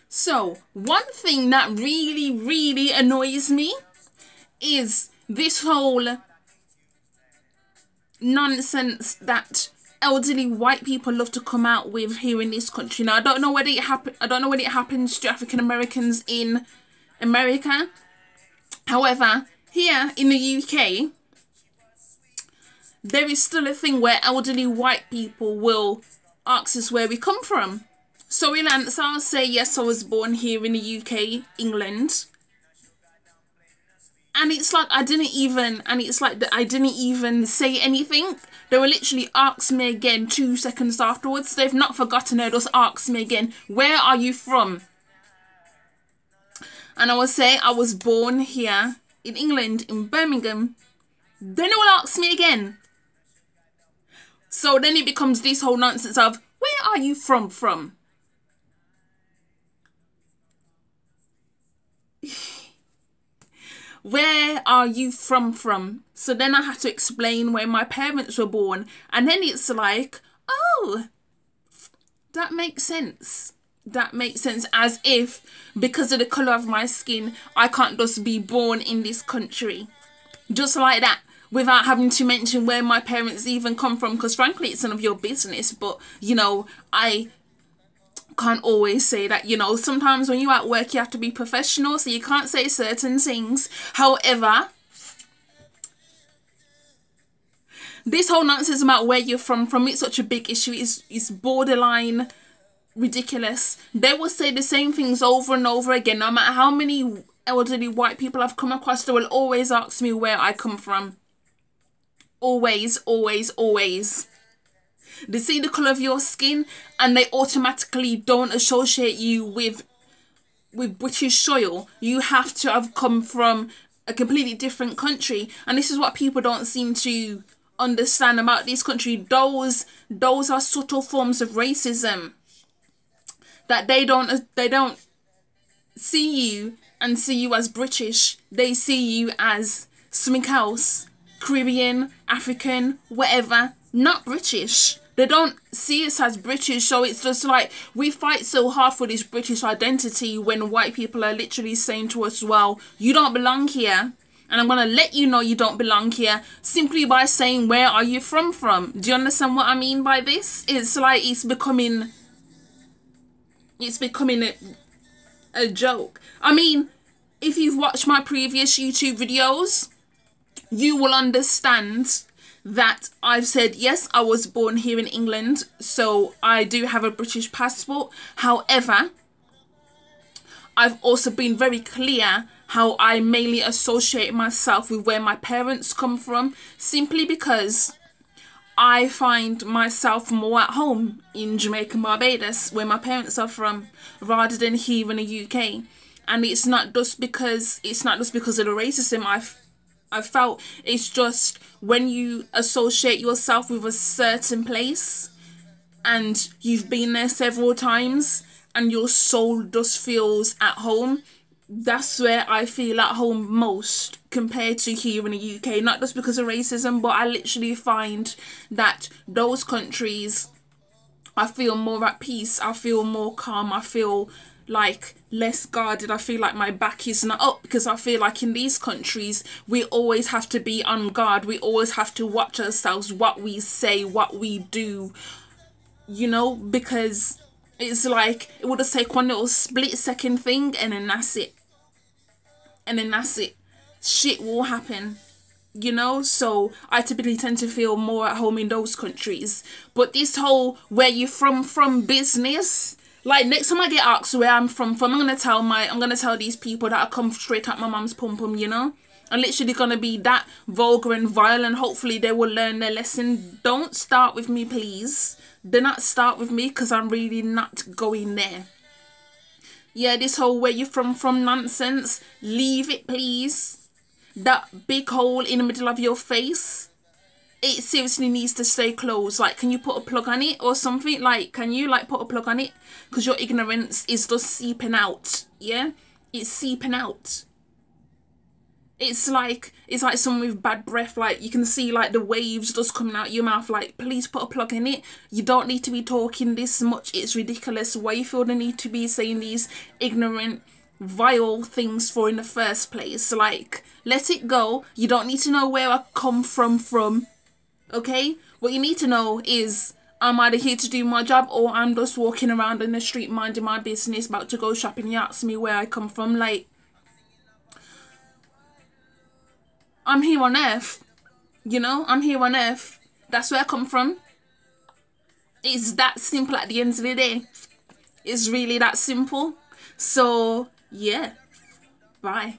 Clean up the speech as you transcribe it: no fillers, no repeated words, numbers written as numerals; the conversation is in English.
So, one thing that really annoys me is this whole nonsense that elderly white people love to come out with here in this country. Now, I don't know whether it happens to African Americans in America. However, here in the UK, there is still a thing where elderly white people will ask us where we come from. So in answer, I'll say, yes, I was born here in the UK, England. And it's like I didn't even say anything. They will literally ask me again 2 seconds afterwards. They've not forgotten. They'll just ask me again, where are you from? And I will say, I was born here in England, in Birmingham. Then they will ask me again. So then it becomes this whole nonsense of, where are you from? Where are you from? So then I have to explain where my parents were born. And then it's like, oh, that makes sense. That makes sense, as if because of the colour of my skin, I can't just be born in this country. Just like that, without having to mention where my parents even come from. Because frankly, it's none of your business. But, you know, I can't always say that. You know, sometimes when you're at work, you have to be professional, so you can't say certain things. However, this whole nonsense about where you're from it's such a big issue. It's borderline ridiculous. They will say the same things over and over again. No matter how many elderly white people I've come across, they will always ask me where I come from. Always. They see the colour of your skin and they automatically don't associate you with British soil. You have to have come from a completely different country. And this is what people don't seem to understand about this country. Those are subtle forms of racism that they don't see you and see you as British. They see you as something else, Caribbean, African, whatever, not British. They don't see us as British. So it's just like, we fight so hard for this British identity when white people are literally saying to us, well, you don't belong here. And I'm going to let you know you don't belong here simply by saying, where are you from? Do you understand what I mean by this? It's like, it's becoming a joke. I mean, if you've watched my previous YouTube videos, you will understand that I've said, yes, I was born here in England, so I do have a British passport. However, I've also been very clear how I mainly associate myself with where my parents come from, simply because I find myself more at home in Jamaica and Barbados, where my parents are from, rather than here in the UK. And it's not just because of the racism I've felt. It's just when you associate yourself with a certain place and you've been there several times and your soul just feels at home, that's where I feel at home most compared to here in the UK. Not just because of racism, but I literally find that those countries, I feel more at peace, I feel more calm, I feel like less guarded, I feel like my back is not up, because I feel like in these countries we always have to be on guard. We always have to watch ourselves, what we say, what we do, you know, because it's like it would just take one little split-second thing and then that's it. Shit will happen, you know. So I typically tend to feel more at home in those countries. But this whole where you from business, like, next time I get asked where I'm from, I'm gonna tell these people that I come straight out my mum's pum, you know. I'm literally gonna be that vulgar and vile, and hopefully they will learn their lesson. Don't start with me, please. Do not start with me, because I'm really not going there. Yeah, this whole where you from nonsense, leave it, please. That big hole in the middle of your face, it seriously needs to stay closed. Like, can you put a plug on it or something? Like, can you like put a plug on it? Because your ignorance is just seeping out. Yeah, it's seeping out. It's like someone with bad breath. Like, you can see like the waves just coming out your mouth. Like, please put a plug in it. You don't need to be talking this much. It's ridiculous. Why you feel the need to be saying these ignorant, vile things for in the first place? Like, let it go. You don't need to know where I come from. Okay? What you need to know is I'm either here to do my job, or I'm just walking around in the street minding my business, about to go shopping. You ask me where I come from. Like, I'm here on earth, you know, I'm here on earth. That's where I come from. It's that simple at the end of the day. It's really that simple. So, yeah, bye.